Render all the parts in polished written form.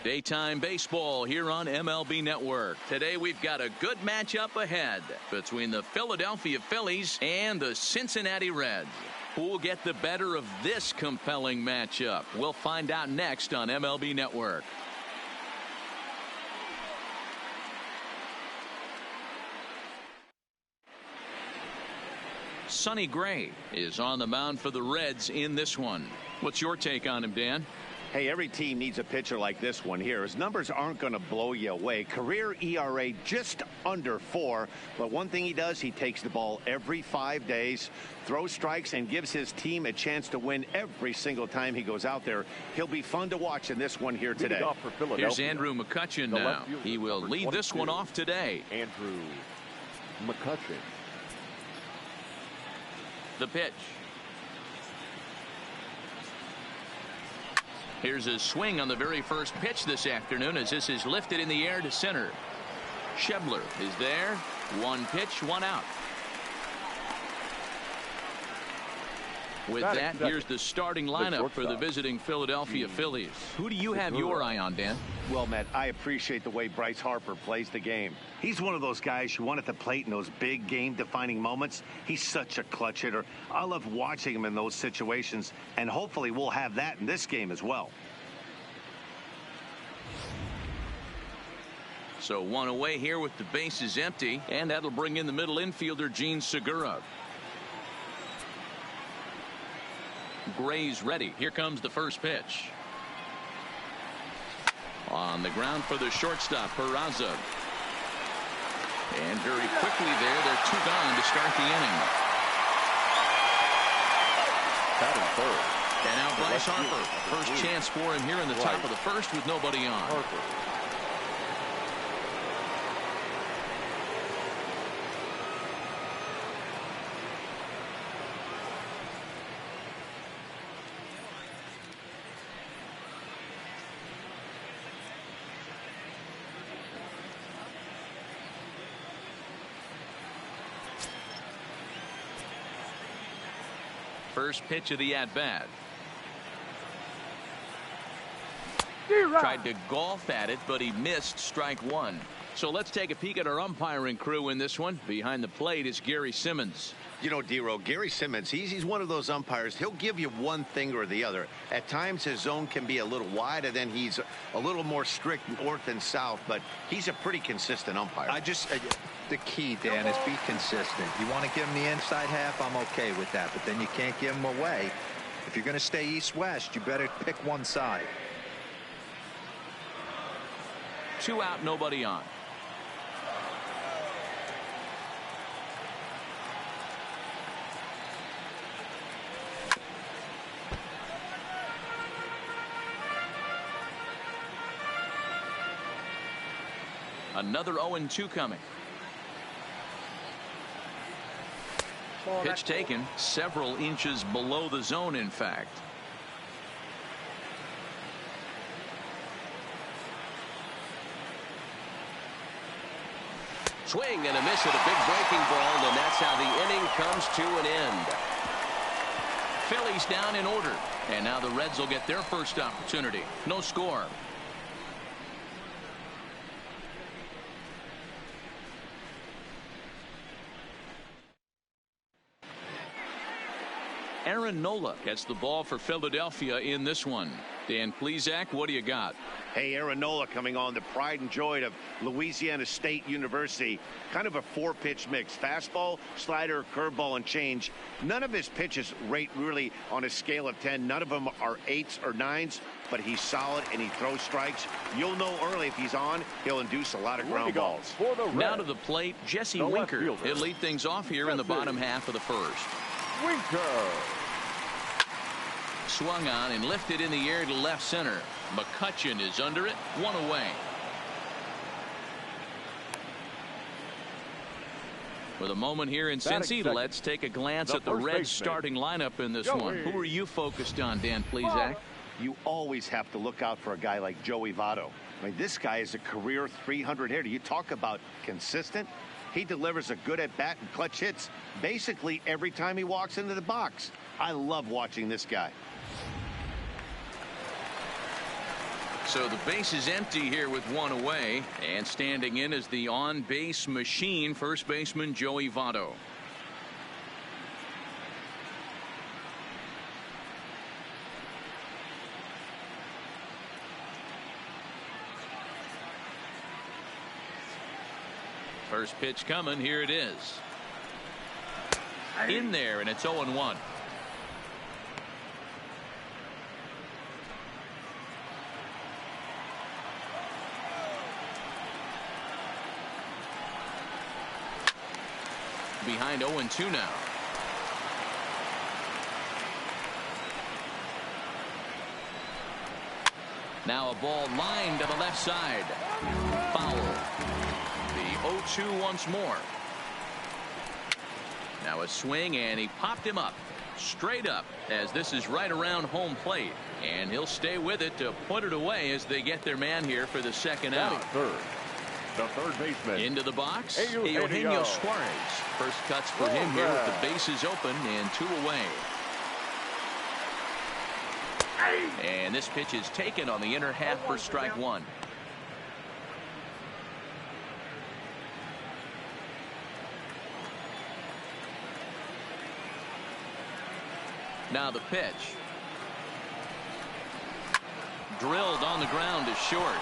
Daytime baseball here on MLB Network. Today we've got a good matchup ahead between the Philadelphia Phillies and the Cincinnati Reds. Who will get the better of this compelling matchup? We'll find out next on MLB Network. Sonny Gray is on the mound for the Reds in this one. What's your take on him, Dan? Hey, every team needs a pitcher like this one here. His numbers aren't going to blow you away. Career ERA just under 4. But one thing he does, he takes the ball every 5 days, throws strikes, and gives his team a chance to win every single time he goes out there. He'll be fun to watch in this one here today. Here's Andrew McCutchen now. He will lead this one off today. Andrew McCutchen. The pitch. Here's a swing on the very first pitch this afternoon as this is lifted in the air to center. Schebler is there. One pitch, one out. With that, here's the starting lineup for the visiting Philadelphia Phillies. Who do you have your eye on, Dan? Well, Matt, I appreciate the way Bryce Harper plays the game. He's one of those guys you want at the plate in those big game-defining moments. He's such a clutch hitter. I love watching him in those situations, and hopefully we'll have that in this game as well. So one away here with the bases empty, and that'll bring in the middle infielder, Gene Segura. Gray's ready. Here comes the first pitch. On the ground for the shortstop, Peraza. And very quickly they're 2 gone to start the inning. Batting third. And now Bryce Harper. First chance for him here in the top of the first with nobody on. Harper. First pitch of the at-bat. Tried to golf at it, but he missed strike one. So let's take a peek at our umpiring crew in this one. Behind the plate is Gary Simmons. You know, D-Row, Gary Simmons, he's one of those umpires. He'll give you one thing or the other. At times his zone can be a little wide, and then he's a little more strict north and south, but he's a pretty consistent umpire. The key, Dan, is be consistent. You want to give him the inside half, I'm okay with that, but then you can't give him away. If you're going to stay east-west, you better pick one side. 2 out, nobody on. Another 0-2 coming. Pitch taken several inches below the zone, in fact. Swing and a miss at a big breaking ball, and that's how the inning comes to an end. Phillies down in order, and now the Reds will get their first opportunity. No score. Aaron Nola gets the ball for Philadelphia in this one. Dan Plesac, what do you got? Hey, Aaron Nola coming on, the pride and joy of Louisiana State University. Kind of a 4-pitch mix. Fastball, slider, curveball, and change. None of his pitches rate really on a scale of 10. None of them are 8s or 9s, but he's solid and he throws strikes. You'll know early if he's on, he'll induce a lot of ground balls. Now to the plate, Jesse Winker. He'll lead things off here in the bottom half of the first. Winker. Swung on and lifted in the air to left center. McCutchen is under it. 1 away. With a moment here in Cincy, let's take a glance at the Reds starting lineup in this one. Who are you focused on, Dan Plesac? You always have to look out for a guy like Joey Votto. I mean, this guy is a career 300 hitter. You talk about consistent. He delivers a good at-bat and clutch hits basically every time he walks into the box. I love watching this guy. So the base is empty here with one away, and standing in is the on-base machine, first baseman Joey Votto. First pitch coming. Here it is. In there, and it's 0-1. Behind 0-2 now. Now a ball lined to the left side. Foul. The 0-2 once more. Now a swing, and he popped him up. Straight up, as this is right around home plate. And he'll stay with it to put it away as they get their man here for the second out. The third baseman. Into the box, Eugenio Suarez. First cuts for him here with the bases open and 2 away. And this pitch is taken on the inner half for strike 1. Now the pitch. Drilled on the ground is short.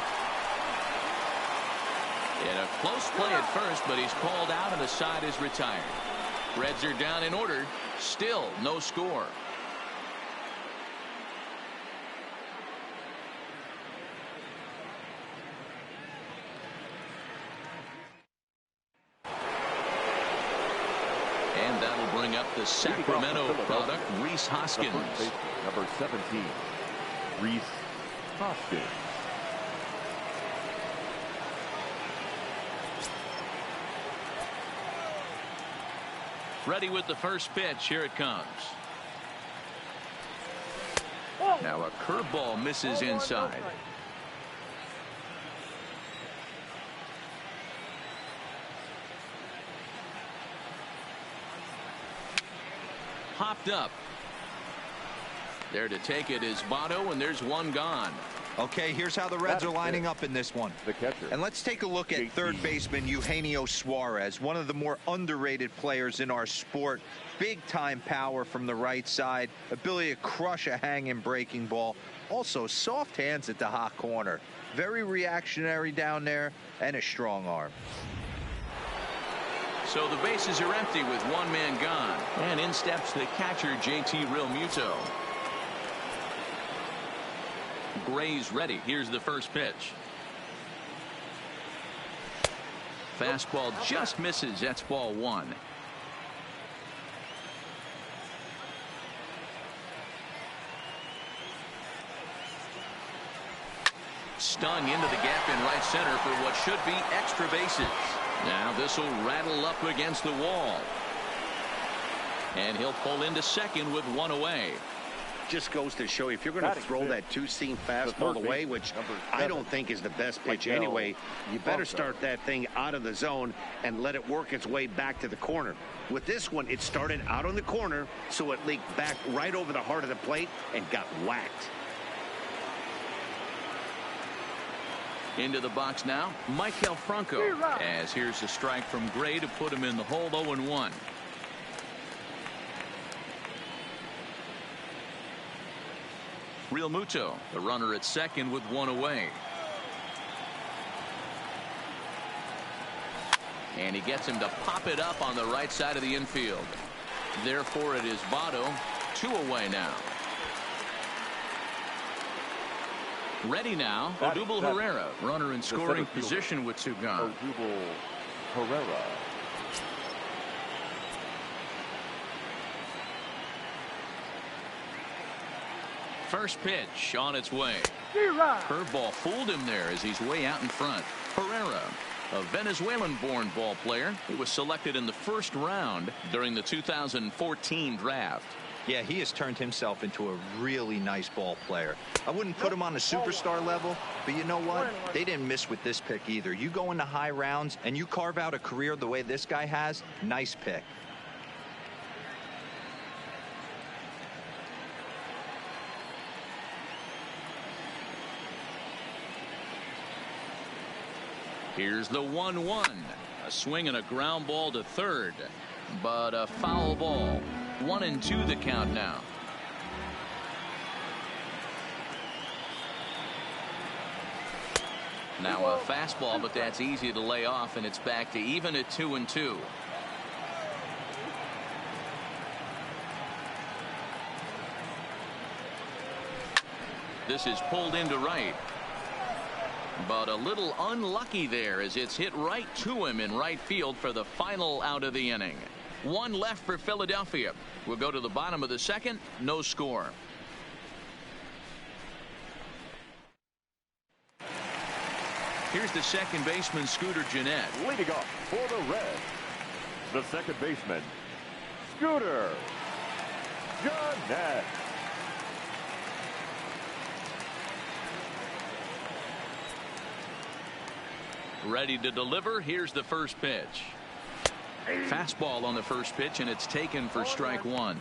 In a close play at first, but he's called out and the side is retired. Reds are down in order. Still no score. And that'll bring up the Sacramento product, Rhys Hoskins. Number 17, Rhys Hoskins. Ready with the first pitch. Here it comes. Now a curveball misses inside. Popped up. There to take it is Votto, and there's one gone. Okay, here's how the Reds are lining up in this one. The catcher. And let's take a look at third baseman Eugenio Suarez, one of the more underrated players in our sport. Big time power from the right side, ability to crush a hanging breaking ball. Also soft hands at the hot corner. Very reactionary down there, and a strong arm. So the bases are empty with one man gone. And in steps the catcher, JT Realmuto. Gray's ready. Here's the first pitch. Fastball just misses. That's ball 1. Stung into the gap in right center for what should be extra bases. Now this will rattle up against the wall. And he'll pull into second with one away. Just goes to show you, if you're going to throw that two-seam fastball away, which I don't think is the best pitch anyway, you better start that thing out of the zone and let it work its way back to the corner. With this one, it started out on the corner, so it leaked back right over the heart of the plate and got whacked. Into the box now, Maikel Franco. As here's a strike from Gray to put him in the hole. 0-1. Realmuto, the runner at second with one away. And he gets him to pop it up on the right side of the infield. Therefore, it is Votto. 2 away now. Ready now, Odubel Herrera, runner in scoring position with 2 gone. Odubel Herrera. First pitch on its way. Curveball fooled him there as he's way out in front. Herrera, a Venezuelan-born ball player who was selected in the first round during the 2014 draft. Yeah, he has turned himself into a really nice ball player. I wouldn't put him on a superstar level, but you know what? They didn't miss with this pick either. You go into high rounds and you carve out a career the way this guy has, nice pick. Here's the 1-1. A swing and a ground ball to third, but a foul ball. 1-2 the count now. Now a fastball, but that's easy to lay off, and it's back to even at 2-2. This is pulled into right, but a little unlucky there as it's hit right to him in right field for the final out of the inning. One left for Philadelphia. We'll go to the bottom of the second. No score. Here's the second baseman, Scooter Gennett. Leading off for the Reds, the second baseman, Scooter Gennett. Ready to deliver. Here's the first pitch. Fastball on the first pitch, and it's taken for strike one.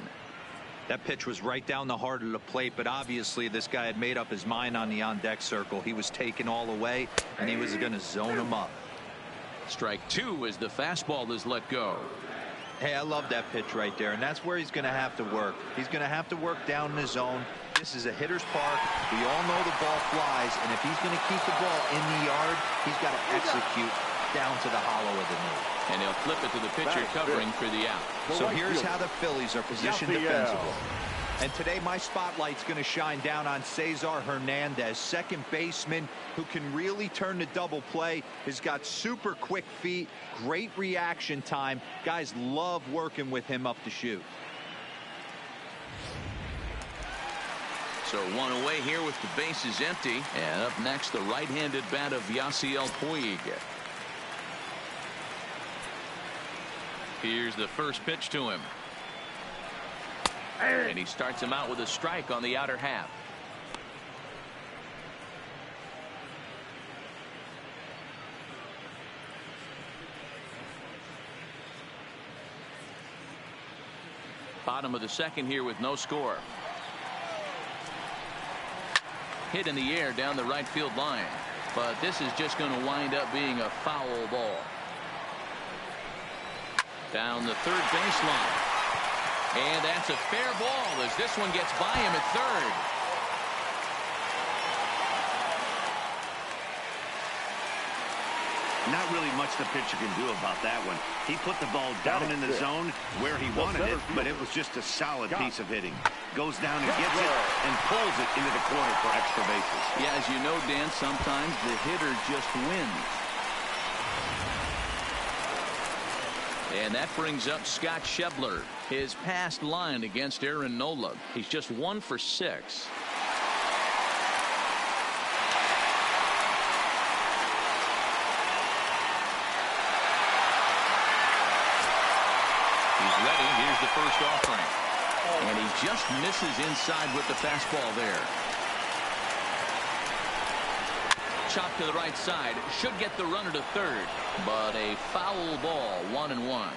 That pitch was right down the heart of the plate, but obviously this guy had made up his mind on the on-deck circle. He was taken all the way, and he was going to zone him up. Strike two as the fastball is let go. Hey, I love that pitch right there, and that's where he's going to have to work. He's going to have to work down in the zone. This is a hitter's park. We all know the ball flies, and if he's going to keep the ball in the yard, he's got to execute down to the hollow of the knee. And he'll flip it to the pitcher covering for the out. So here's how the Phillies are positioned defensively. And today my spotlight's going to shine down on Cesar Hernandez, second baseman who can really turn the double play. Has got super quick feet, great reaction time. Guys love working with him up the chute. So one away here with the bases empty. And up next, the right-handed bat of Yasiel Puig. Here's the first pitch to him. And he starts him out with a strike on the outer half. Bottom of the second here with no score. Hit in the air down the right field line. But this is just going to wind up being a foul ball. Down the third baseline. And that's a fair ball as this one gets by him at third. Not really much the pitcher can do about that one. He put the ball down in the zone where he wanted it, but it was just a solid piece of hitting. Goes down and gets it and pulls it into the corner for extra bases. Yeah, as you know, Dan, sometimes the hitter just wins. And that brings up Scott Schebler. His past line against Aaron Nola. He's just 1 for 6. He's ready. Here's the first offering. And he just misses inside with the fastball there. Chop to the right side. Should get the runner to third. But a foul ball. 1-1.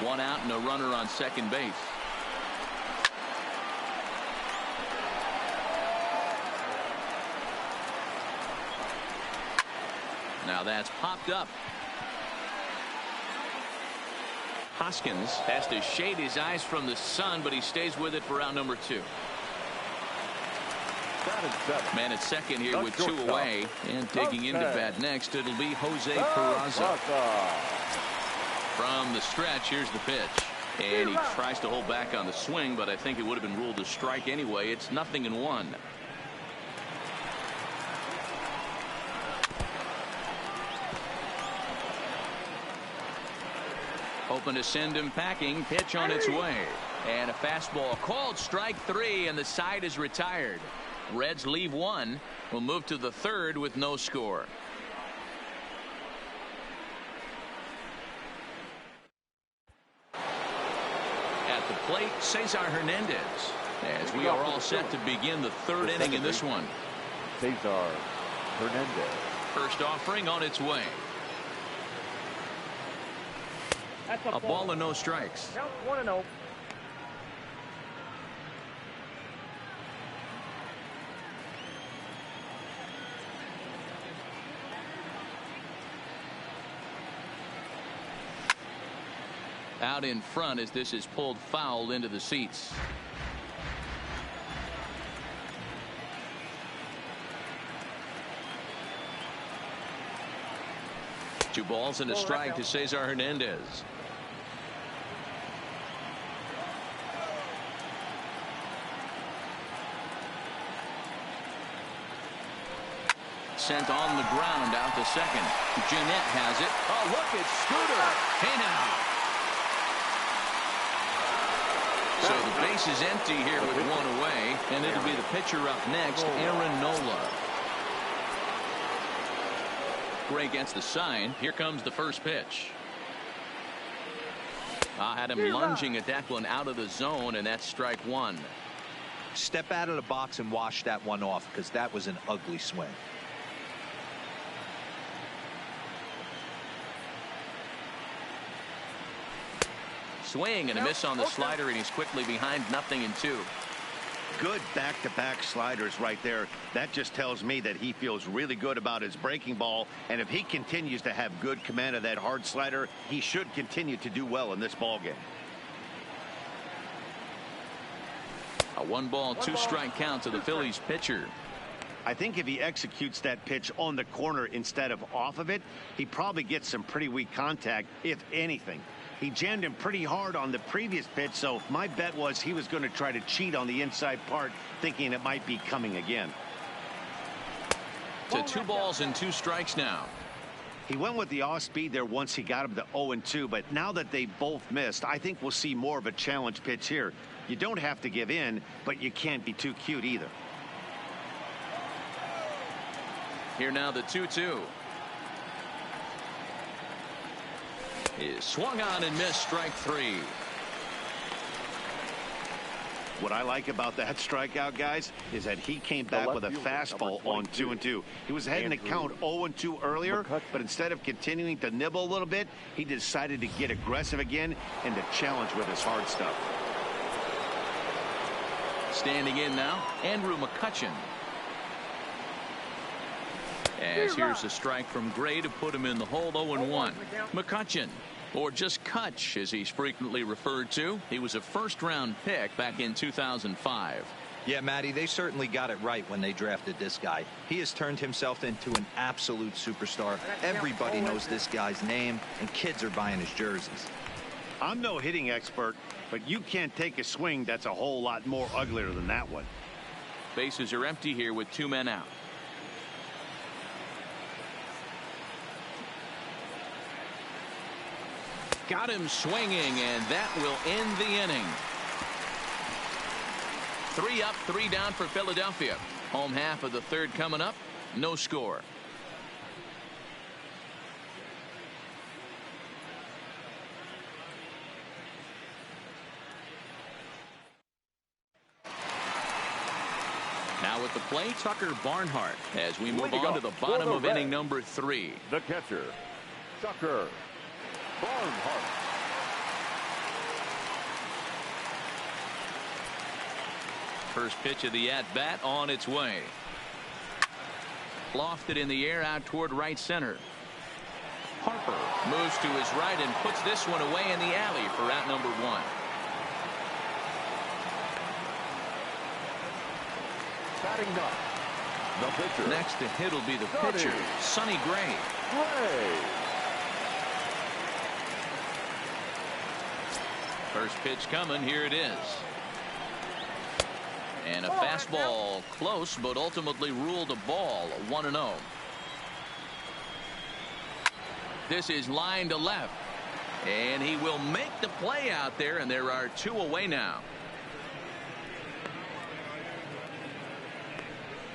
One out and a runner on second base. Now that's popped up. Hoskins has to shade his eyes from the sun, but he stays with it for out number 2. Man at second here with 2 away, and digging into bat next, it'll be Jose Peraza. From the stretch, here's the pitch, and he tries to hold back on the swing, but I think it would have been ruled a strike anyway. It's 0-1. Hoping to send him packing. Pitch on its way, and a fastball called strike 3, and the side is retired. Reds leave 1. We'll move to the third with no score. At the plate, Cesar Hernandez, as we are all set to begin the third inning in this one. Cesar Hernandez. First offering on its way. A ball and no strikes. Count 1-0. out in front as this is pulled foul into the seats. Two balls and a strike to Cesar Hernandez. Sent on the ground out to second. Jeanette has it. Oh, look at Scooter. Hey now. So the base is empty here with one away, and it'll be the pitcher up next, Aaron Nola. Gray gets the sign. Here comes the first pitch. Had him lunging at that one out of the zone, and that's strike one. Step out of the box and wash that one off, because that was an ugly swing. Swing and a miss on the slider, and he's quickly behind 0-2. Good back-to-back sliders right there. That just tells me that he feels really good about his breaking ball, and if he continues to have good command of that hard slider, he should continue to do well in this ball game. A 1-ball, 2-strike count to the Phillies pitcher. I think if he executes that pitch on the corner instead of off of it, he probably gets some pretty weak contact, if anything. He jammed him pretty hard on the previous pitch, so my bet was he was going to try to cheat on the inside part, thinking it might be coming again. To 2 balls and 2 strikes now. He went with the off speed there once he got him to 0-2, but now that they both missed, I think we'll see more of a challenge pitch here. You don't have to give in, but you can't be too cute either. Here now the 2-2. Is swung on and missed, strike 3. What I like about that strikeout, guys, is that he came back with a fastball on 2-2. He was heading to count 0-2 earlier, but instead of continuing to nibble a little bit, he decided to get aggressive again and to challenge with his hard stuff. Standing in now, Andrew McCutchen. As here's a strike from Gray to put him in the hole. 0-1. McCutchen, or just Kutch as he's frequently referred to. He was a first-round pick back in 2005. Yeah, Matty, they certainly got it right when they drafted this guy. He has turned himself into an absolute superstar. Everybody knows this guy's name, and kids are buying his jerseys. I'm no hitting expert, but you can't take a swing that's a whole lot more uglier than that one. Bases are empty here with 2 men out. Got him swinging, and that will end the inning. 3 up, 3 down for Philadelphia. Home half of the third coming up. No score. Now at the plate, Tucker Barnhart as we move on to the bottom of inning number 3. The catcher, Tucker Barnhart. First pitch of the at-bat on its way. Lofted in the air out toward right center. Harper moves to his right and puts this one away in the alley for out number 1. Batting up, the pitcher. Next to hit will be the pitcher, Sonny Gray. First pitch coming. Here it is. And a fastball close, but ultimately ruled a ball. 1-0. This is line to left. And he will make the play out there, and there are 2 away now.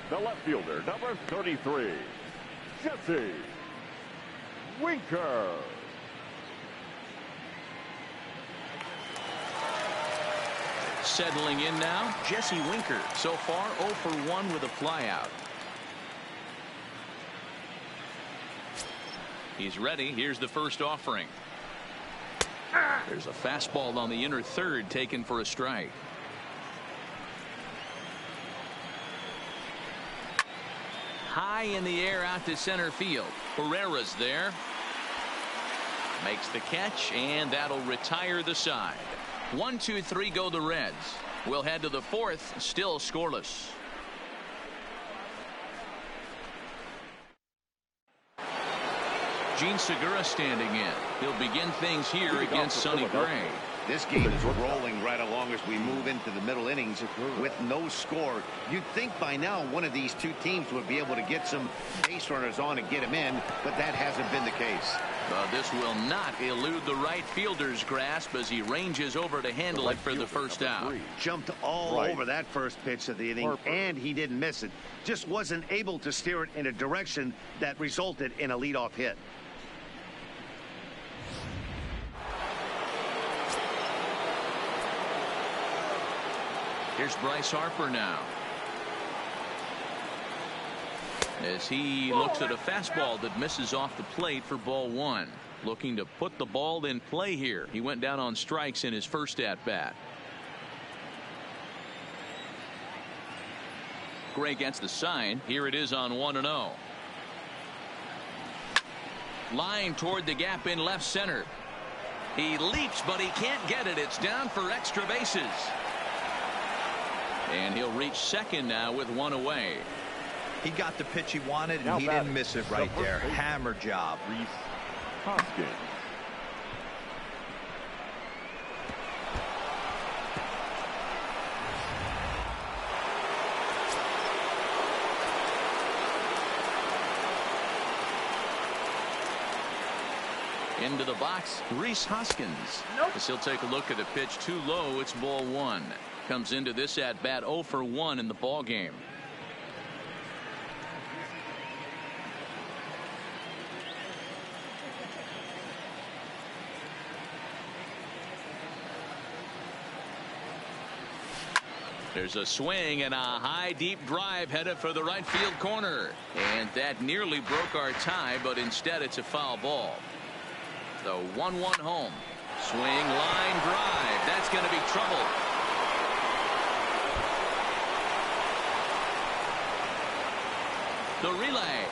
The left fielder, number 33, Jesse Winker. Settling in now, Jesse Winker. So far 0 for 1 with a flyout. He's ready. Here's the first offering. There's a fastball on the inner third taken for a strike. High in the air out to center field. Herrera's there. Makes the catch, and that'll retire the side. 1, 2, 3 go the Reds. We'll head to the fourth, still scoreless. Gene Segura standing in. He'll begin things here against Sonny Gray. This game is rolling right along as we move into the middle innings with no score. You'd think by now one of these two teams would be able to get some base runners on and get them in, but that hasn't been the case. This will not elude the right fielder's grasp as he ranges over to handle it for the first out. Jumped all over that first pitch of the inning, and he didn't miss it. Just wasn't able to steer it in a direction that resulted in a leadoff hit. Here's Bryce Harper now. As he looks at a fastball that misses off the plate for ball one. Looking to put the ball in play here. He went down on strikes in his first at bat. Gray gets the sign. Here it is on 1-0. Line toward the gap in left center. He leaps, but he can't get it. It's down for extra bases. And he'll reach second now with one away. He got the pitch he wanted, and he didn't miss it right there. Hammer job. Into the box, Rhys Hoskins. As he'll take a look at a pitch too low. It's ball one. Comes into this at bat 0 for 1 in the ball game. There's a swing and a high deep drive headed for the right field corner, and that nearly broke our tie, but instead it's a foul ball. The 1-1 home. Swing, line drive. That's going to be trouble. The relay.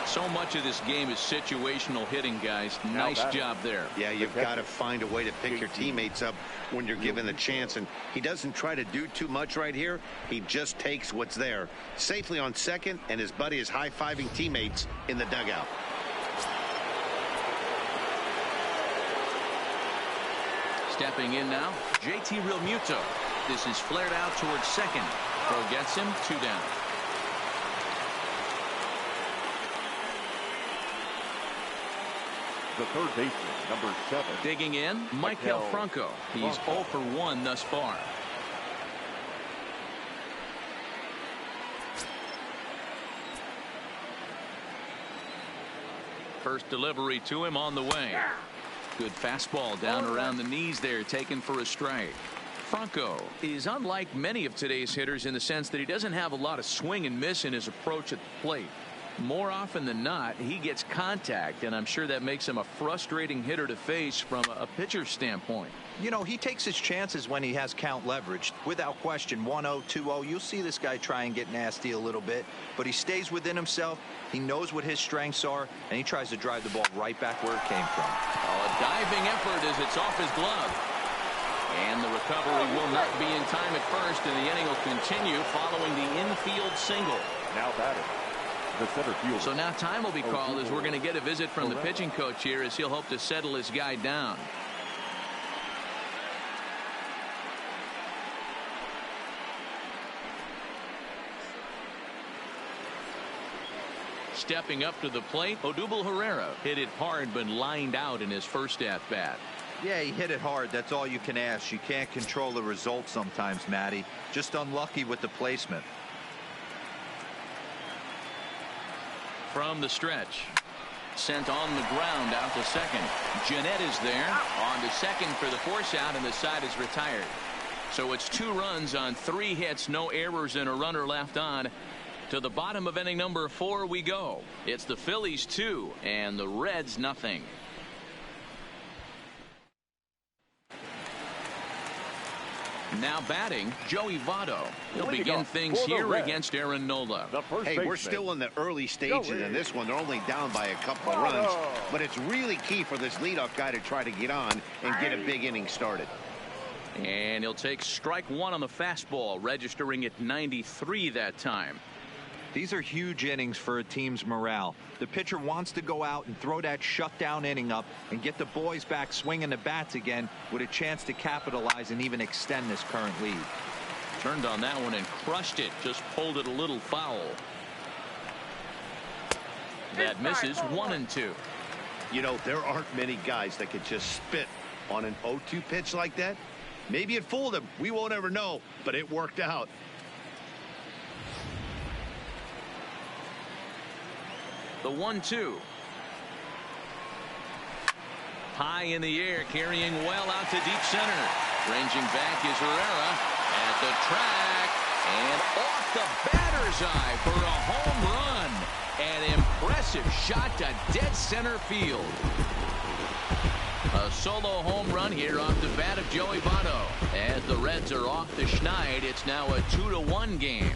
So much of this game is situational hitting, guys. Nice job there. Yeah, you've got to find a way to pick your teammates up when you're given the chance, and he doesn't try to do too much right here. He just takes what's there. Safely on second, and his buddy is high-fiving teammates in the dugout. Stepping in now, JT Realmuto. This is flared out towards second. Throw gets him, 2 down. The third baseman, number 7. Digging in, Maikel Franco. He's 0 for 1 thus far. First delivery to him on the way. Good fastball down around the knees there, taken for a strike. Franco is unlike many of today's hitters in the sense that he doesn't have a lot of swing and miss in his approach at the plate. More often than not, he gets contact, and I'm sure that makes him a frustrating hitter to face from a pitcher's standpoint. You know, he takes his chances when he has count leverage. Without question, 1-0, 2-0, you'll see this guy try and get nasty a little bit, but he stays within himself. He knows what his strengths are, and he tries to drive the ball right back where it came from. A diving effort as it's off his glove. And the recovery will not be in time at first, and the inning will continue following the infield single. Now batting. The center fielder. So now time will be called as we're going to get a visit from the pitching coach here as he'll hope to settle his guy down. Stepping up to the plate, Odubel Herrera hit it hard but lined out in his first at bat. Yeah, he hit it hard. That's all you can ask. You can't control the result sometimes, Matty. Just unlucky with the placement. From the stretch, sent on the ground out to second. Jeanette is there on to second for the force out, and the side is retired. So it's 2 runs on 3 hits, no errors, and a runner left on. To the bottom of inning number 4 we go. It's the Phillies 2 and the Reds nothing. Now batting, Joey Votto. He'll Leading begin off things for the here Reds, against Aaron Nola. the first Hey, baseman. we're still in the early stages in this one. They're only down by a couple of runs, but it's really key for this leadoff guy to try to get on and get a big inning started. And he'll take strike one on the fastball, registering at 93 that time. These are huge innings for a team's morale. The pitcher wants to go out and throw that shutdown inning up and get the boys back swinging the bats again with a chance to capitalize and even extend this current lead. Turned on that one and crushed it. Just pulled it a little foul. That misses 1-2. You know, there aren't many guys that could just spit on an 0-2 pitch like that. Maybe it fooled him. We won't ever know, but it worked out. The 1-2. High in the air, carrying well out to deep center. Ranging back is Herrera at the track and off the batter's eye for a home run. An impressive shot to dead center field. A solo home run here off the bat of Joey Votto. As the Reds are off the schneid, it's now a 2-1 game.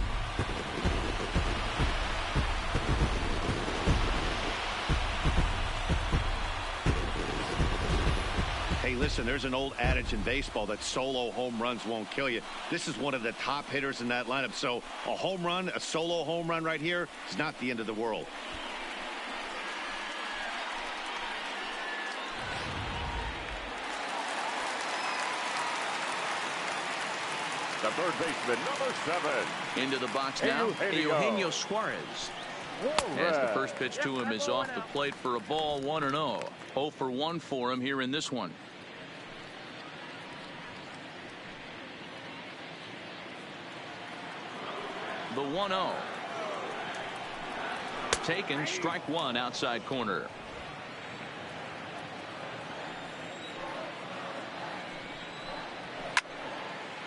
Hey, listen, there's an old adage in baseball that solo home runs won't kill you. This is one of the top hitters in that lineup. So a home run, a solo home run right here is not the end of the world. The third baseman, number 7. Into the box now, Eugenio Suarez. As the first pitch to him is off the plate for a ball, 1-0. 0 for 1 for him here in this one. The 1-0. Taken, strike one, outside corner.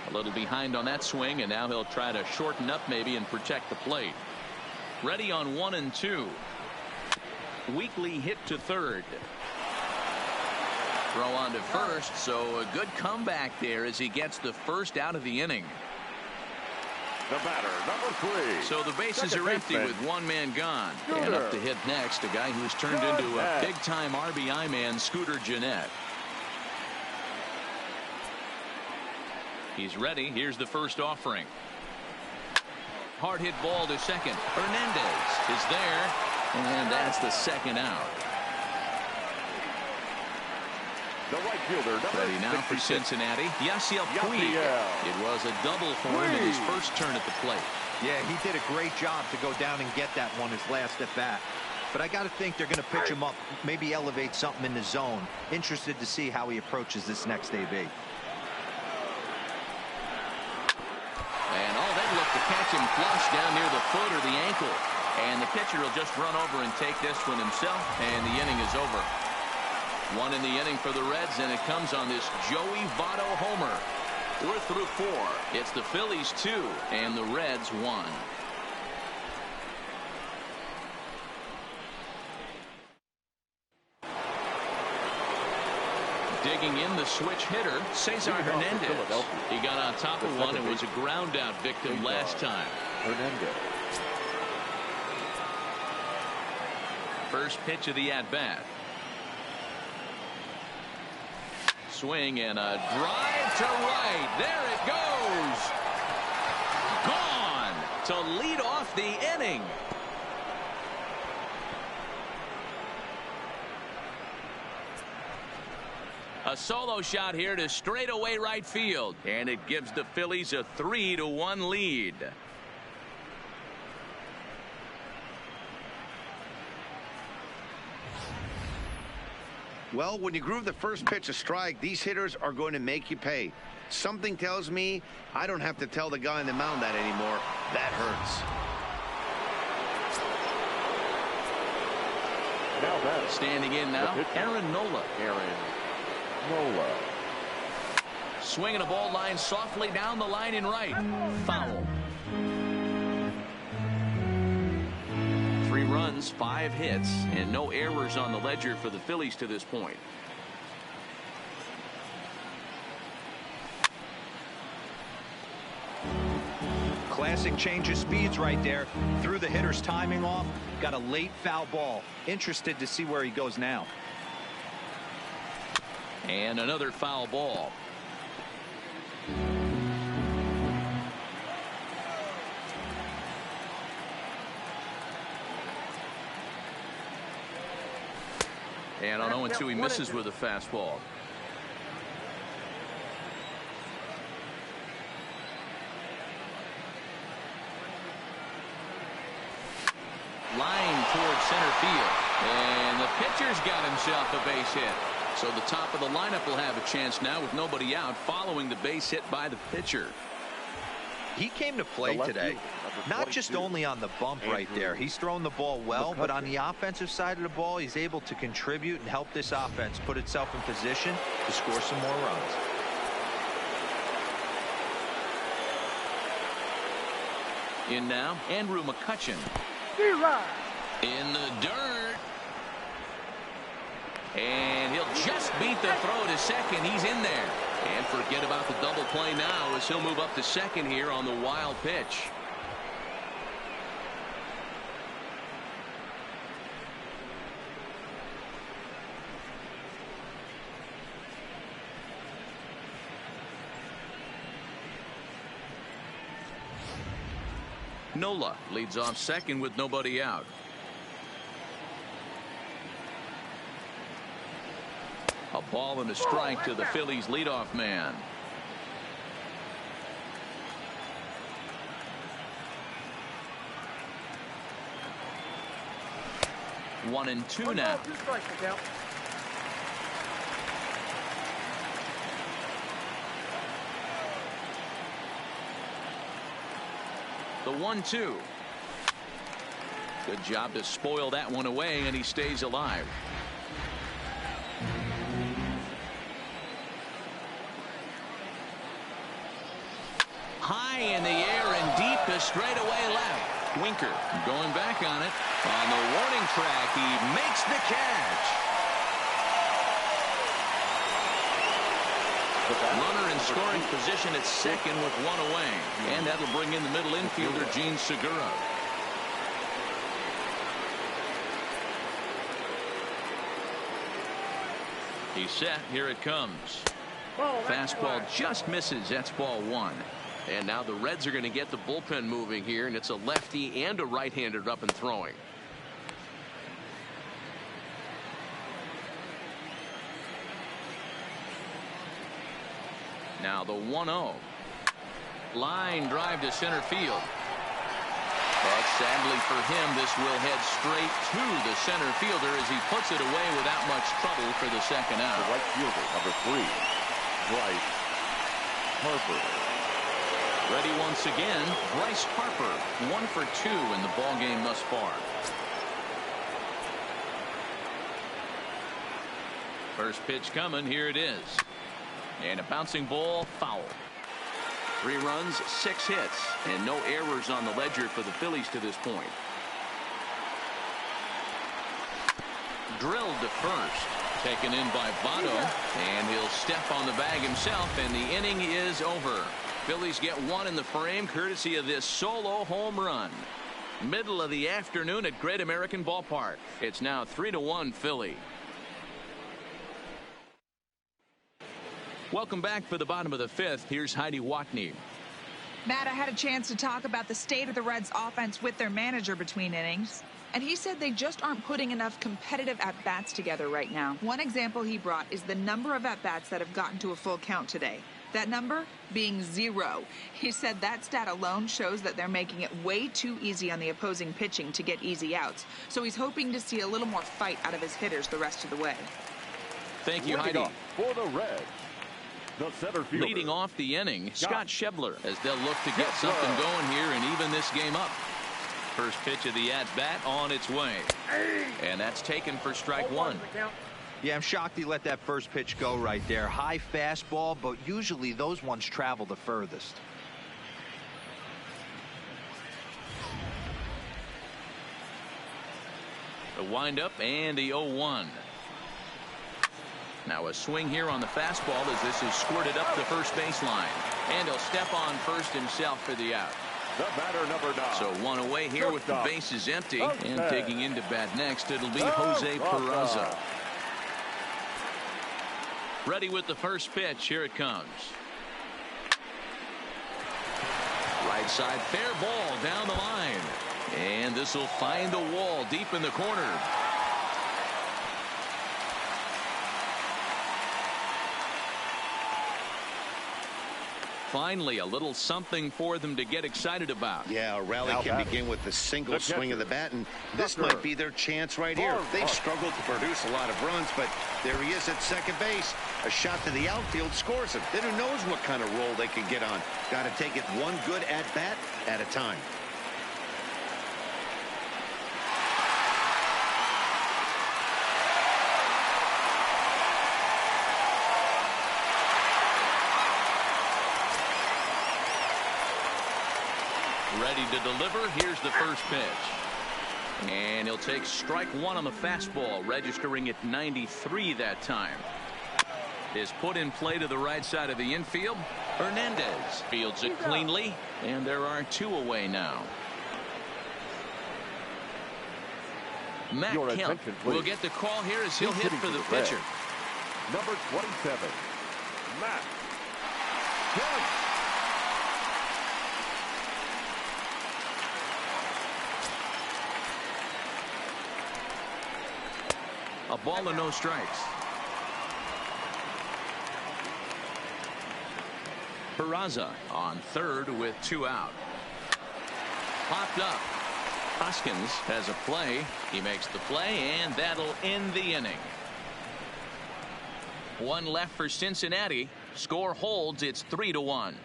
A little behind on that swing, and now he'll try to shorten up maybe and protect the plate. Ready on 1-2. Weakly hit to third. Throw on to first, so a good comeback there as he gets the first out of the inning. The batter, number 3. So the bases are empty with one man gone. And up to hit next, a guy who's turned into a big-time RBI man, Scooter Gennett. He's ready. Here's the first offering. Hard hit ball to second. Hernandez is there, and that's the second out. The right fielder, number Ready now 66. for Cincinnati, Yasiel Puig. It was a double for him in his first turn at the plate. Yeah, he did a great job to go down and get that one his last at bat. But I got to think they're going to pitch him up, maybe elevate something in the zone. Interested to see how he approaches this next AB. And they'd look to catch him flush down near the foot or the ankle. And the pitcher will just run over and take this one himself, and the inning is over. One in the inning for the Reds, and it comes on this Joey Votto homer. We're through 4. It's the Phillies 2 and the Reds 1. Digging in the switch hitter, Cesar Hernandez. He got on top of one and was a ground out victim last time. Hernandez. First pitch of the at-bat. Swing and a drive to right. There it goes. Gone to lead off the inning. A solo shot here to straightaway right field, and it gives the Phillies a 3-1 lead. Well, when you groove the first pitch a strike, these hitters are going to make you pay. Something tells me I don't have to tell the guy on the mound that anymore. That hurts. Now batting. Standing in now, Aaron Nola. Nola. Swinging a ball line softly down the line in right. Foul. 3 runs, 5 hits, and no errors on the ledger for the Phillies to this point. Classic change of speeds right there. Threw the hitter's timing off. Got a late foul ball. Interested to see where he goes now. And another foul ball. And on 0-2, he misses with a fastball. Line towards center field. And the pitcher's got himself a base hit. So the top of the lineup will have a chance now with nobody out following the base hit by the pitcher. He came to play today, not just only on the bump right there. He's thrown the ball well, but on the offensive side of the ball, he's able to contribute and help this offense put itself in position to score some more runs. In now, Andrew McCutchen. In the dirt. And he'll just beat the throw to second. He's in there. And forget about the double play now as he'll move up to second here on the wild pitch. Nola leads off second with nobody out. A ball and a strike to the Phillies leadoff man. One and two now. The 1-2. Good job to spoil that one away, and he stays alive. High in the air and deep to straightaway left. Winker going back on it. On the warning track, he makes the catch. Runner in scoring position at second with one away. And that'll bring in the middle infielder, Gene Segura. He's set. Here it comes. Fastball just misses. That's ball one. And now the Reds are going to get the bullpen moving here, and it's a lefty and a right-hander up and throwing. Now the 1-0. Line drive to center field. But sadly for him, this will head straight to the center fielder as he puts it away without much trouble for the second out. The right fielder, number 3, Bryce Harper. Ready once again, Bryce Harper, 1 for 2 in the ball game thus far. First pitch coming, here it is. And a bouncing ball, foul. 3 runs, 6 hits, and no errors on the ledger for the Phillies to this point. Drilled to first, taken in by Votto, and he'll step on the bag himself, and the inning is over. Phillies get one in the frame courtesy of this solo home run. Middle of the afternoon at Great American Ballpark. It's now 3-1 Philly. Welcome back for the bottom of the 5th. Here's Heidi Watney. Matt, I had a chance to talk about the state of the Reds offense with their manager between innings, and he said they just aren't putting enough competitive at-bats together right now. One example he brought is the number of at-bats that have gotten to a full count today. That number being 0. He said that stat alone shows that they're making it way too easy on the opposing pitching to get easy outs. So he's hoping to see a little more fight out of his hitters the rest of the way. Thank you, Heidi. For the Reds, the center fielder. Leading off the inning, Scott Schebler, as they'll look to get something going here and even this game up. First pitch of the at-bat on its way. And that's taken for strike 1. Yeah, I'm shocked he let that first pitch go right there. High fastball, but usually those ones travel the furthest. The windup and the 0-1. Now a swing here on the fastball as this is squirted up the first baseline. And he'll step on first himself for the out. The batter, number 9. So one away here with the bases empty. And digging into bat next, it'll be Jose Peraza. Ready with the first pitch. Here it comes. Right side, fair ball down the line. And this will find the wall deep in the corner. Finally, a little something for them to get excited about. Yeah, a rally can begin with a single swing of the bat, and this might be their chance right here. They've struggled to produce a lot of runs, but there he is at second base. A shot to the outfield scores him. Then who knows what kind of roll they could get on. Got to take it one good at-bat at a time. Ready to deliver. Here's the first pitch. And he'll take strike one on the fastball, registering at 93 that time. Is put in play to the right side of the infield. Hernandez fields it cleanly, and there are two away now. Matt Kemp will get the call here as he'll hit for the pitcher. Number 27, Matt Kemp. A ball and no strikes. Peraza on third with two out. Popped up. Hoskins has a play. He makes the play, and that'll end the inning. One left for Cincinnati. Score holds. It's 3-1.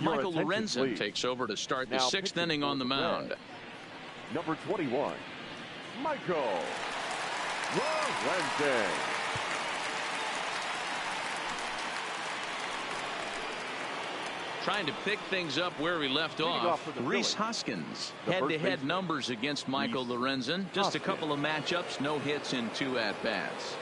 Michael Lorenzen takes over to start the sixth inning on the mound. Number 21, Michael Lorenzen. Trying to pick things up where we left off. Rhys Hoskins head-to-head numbers against Michael Lorenzen. Just a couple of matchups, no hits in 2 at-bats.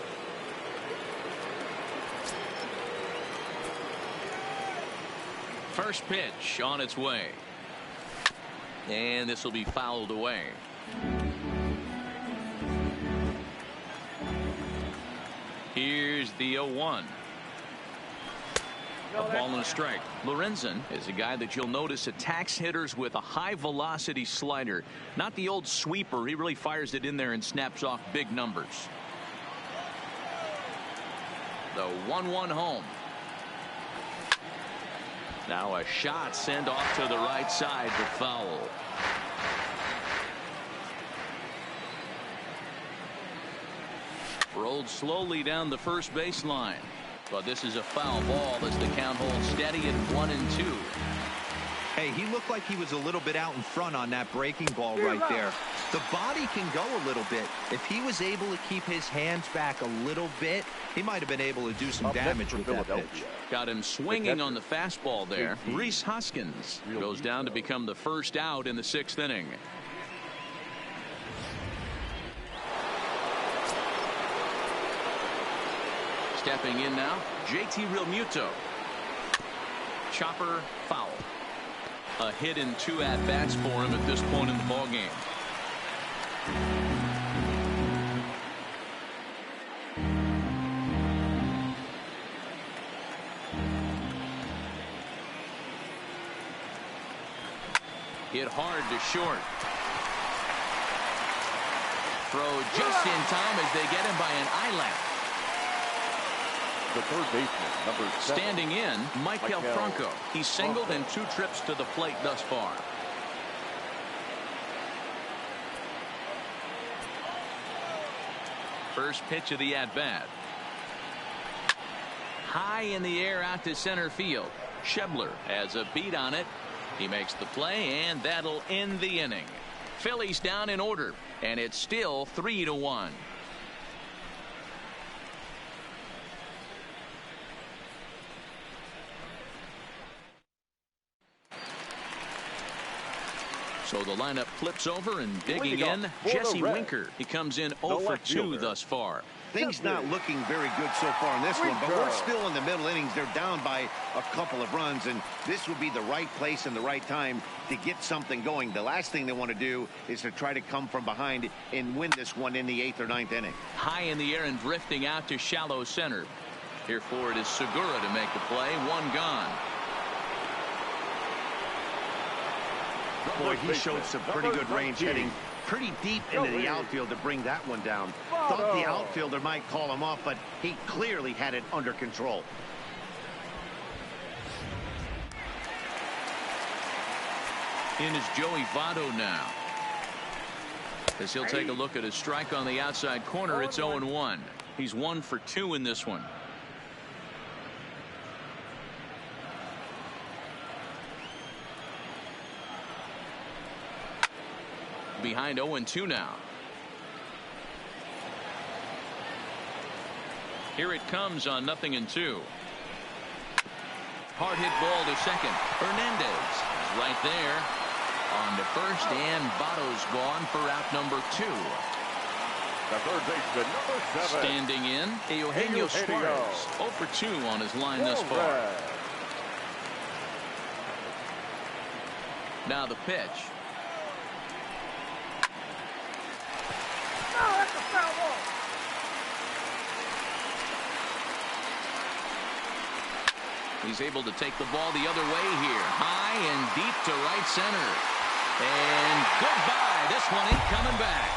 First pitch on its way. And this will be fouled away. Here's the 0-1. A ball and a strike. Lorenzen is a guy that you'll notice attacks hitters with a high velocity slider. Not the old sweeper. He really fires it in there and snaps off big numbers. The 1-1 home. Now a shot sent off to the right side to foul. Rolled slowly down the first baseline. But this is a foul ball as the count holds steady at 1-2. Hey, he looked like he was a little bit out in front on that breaking ball right there. The body can go a little bit. If he was able to keep his hands back a little bit, he might have been able to do some damage with that pitch. Got him swinging on the fastball there. Rhys Hoskins goes down to become the first out in the 6th inning. Stepping in now, JT Realmuto. Chopper foul. A hit in 2 at-bats for him at this point in the ballgame. Hit hard to short. Throw just in time as they get him by an eyelap. The third baseman, number 7. Standing in, Maikel Franco. He's singled in 2 trips to the plate thus far. First pitch of the at-bat. High in the air out to center field. Schebler has a beat on it. He makes the play, and that'll end the inning. Phillies down in order, and it's still 3-1. So the lineup flips over, and digging in, Jesse Winker. He comes in 0 for 2 thus far. Things not looking very good so far in this one, but we're still in the middle innings. They're down by a couple of runs, and this would be the right place and the right time to get something going. The last thing they want to do is to try to come from behind and win this one in the 8th or 9th inning. High in the air and drifting out to shallow center. Here for it is Segura to make the play. One gone. Boy, he showed some pretty good range hitting pretty deep into the outfield to bring that one down. Thought the outfielder might call him off, but he clearly had it under control. In is Joey Votto now. As he'll take a look at his strike on the outside corner, it's 0-1. He's 1 for 2 in this one. Behind 0-2 now. Here it comes on 0-2. Hard hit ball to second. Hernandez is right there on to first, and Votto's gone for out number 2. The third baseman, number 7. Standing in, Eugenio Suarez. 0 for 2 on his line thus far. Now the pitch. He's able to take the ball the other way here. High and deep to right center. And goodbye. This one ain't coming back.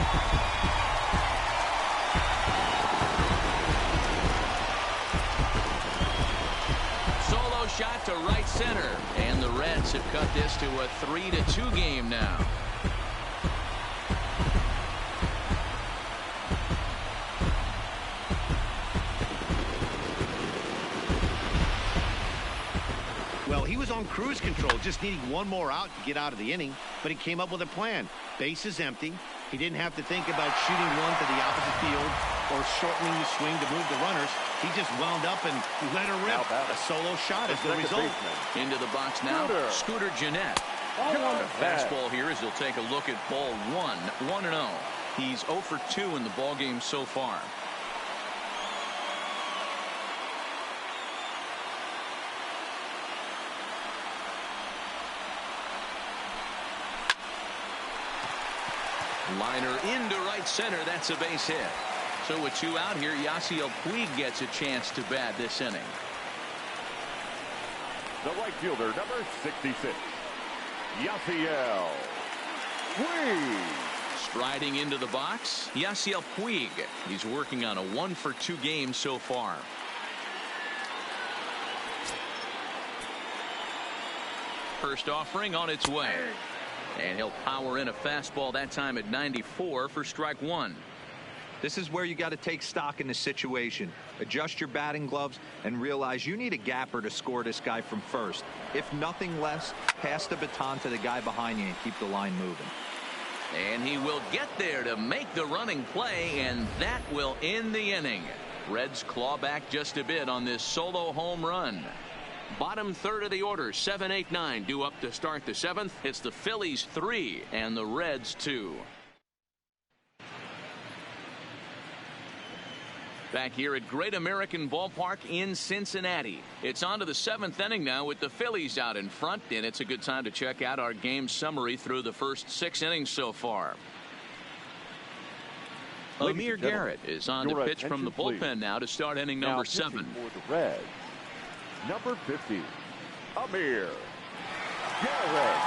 Solo shot to right center. And the Reds have cut this to a 3-2 game now. On cruise control, just needing one more out to get out of the inning, but he came up with a plan. Base is empty. He didn't have to think about shooting one to the opposite field or shortening the swing to move the runners. He just wound up and let her rip. A solo shot is the result. Into the box now, Scooter Gennett. Fastball here as he'll take a look at ball 1. 1-0. He's 0 for 2 in the ball game so far. Liner into right center. That's a base hit. So with 2 out here, Yasiel Puig gets a chance to bat this inning. The right fielder, number 66, Yasiel Puig. Striding into the box, Yasiel Puig. He's working on a 1 for 2 game so far. First offering on its way. And he'll power in a fastball that time at 94 for strike 1. This is where you got to take stock in the situation. Adjust your batting gloves and realize you need a gapper to score this guy from first. If nothing less, pass the baton to the guy behind you and keep the line moving. And he will get there to make the running play, and that will end the inning. Reds claw back just a bit on this solo home run. Bottom third of the order, 7, 8, 9 due up to start the 7th. It's the Phillies 3 and the Reds 2. Back here at Great American Ballpark in Cincinnati. It's on to the 7th inning now with the Phillies out in front, and it's a good time to check out our game summary through the first 6 innings so far. Amir Garrett is on to pitch from the bullpen now to start inning number 7. For the Reds, number 50, Amir Garrett.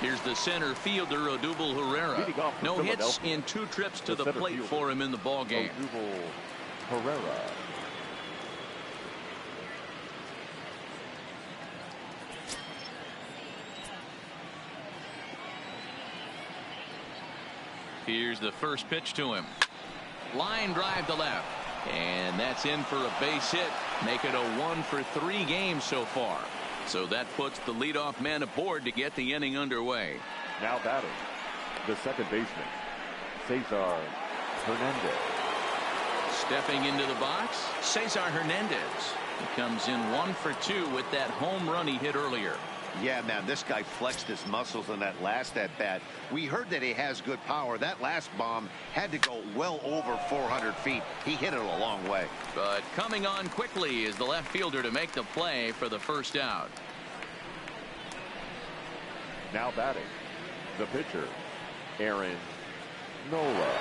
Here's the center fielder, Odubel Herrera. No hits in 2 trips to the plate for him in the ball game. Odubel Herrera. Here's the first pitch to him. Line drive to left. And that's in for a base hit. Make it a 1 for 3 game so far. So that puts the leadoff man aboard to get the inning underway. Now batting, the second baseman, Cesar Hernandez. Stepping into the box, Cesar Hernandez. He comes in 1 for 2 with that home run he hit earlier. Yeah, man, this guy flexed his muscles on that last at-bat. We heard that he has good power. That last bomb had to go well over 400 feet. He hit it a long way. But coming on quickly is the left fielder to make the play for the first out. Now batting, the pitcher, Aaron Nola.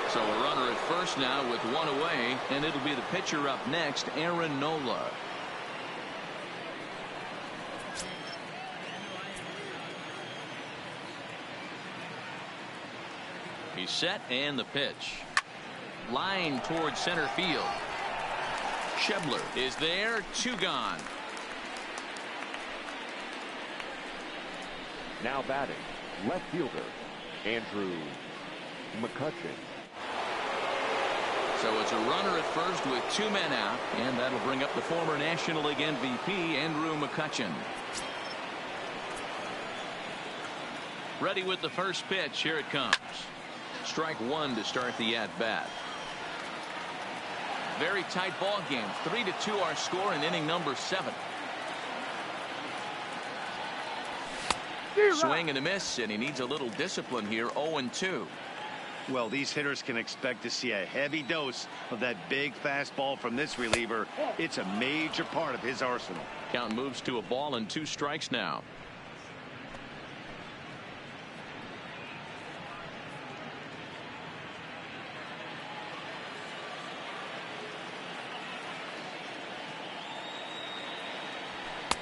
So a runner at first now with one away, and it'll be the pitcher up next, Aaron Nola. He's set, and the pitch. Line towards center field. Schebler is there, 2 gone. Now batting, left fielder, Andrew McCutchen. So it's a runner at first with 2 men out, and that'll bring up the former National League MVP, Andrew McCutchen. Ready with the first pitch. Here it comes. Strike 1 to start the at-bat. Very tight ball game. 3-2 our score in inning number 7. Swing and a miss, and he needs a little discipline here. 0-2. Well, these hitters can expect to see a heavy dose of that big fastball from this reliever. It's a major part of his arsenal. Count moves to a ball and 2 strikes now.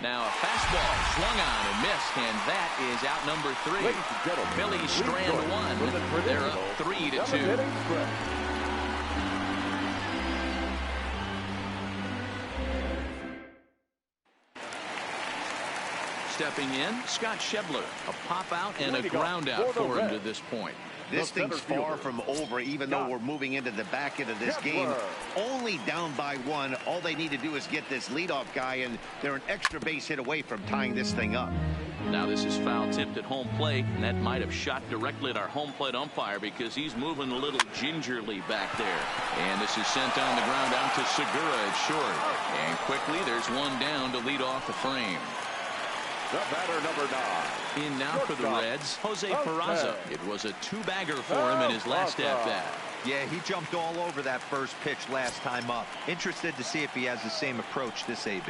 Now a fastball swung on and missed, and that is out number 3. Phillies strand 1. They're up 3-2. Stepping in, Scott Schebler. A pop out and a ground out for him to this point. This thing's far from over, even though we're moving into the back end of this game. Only down by 1. All they need to do is get this leadoff guy, and they're an extra base hit away from tying this thing up. Now this is foul tipped at home plate, and that might have shot directly at our home plate umpire because he's moving a little gingerly back there. And this is sent on the ground out to Segura at short. And quickly there's one down to lead off the frame. The batter, number 9. In now for the Reds, Jose Peraza. It was a 2-bagger for him in his last at-bat. Yeah, he jumped all over that first pitch last time up. Interested to see if he has the same approach this AB.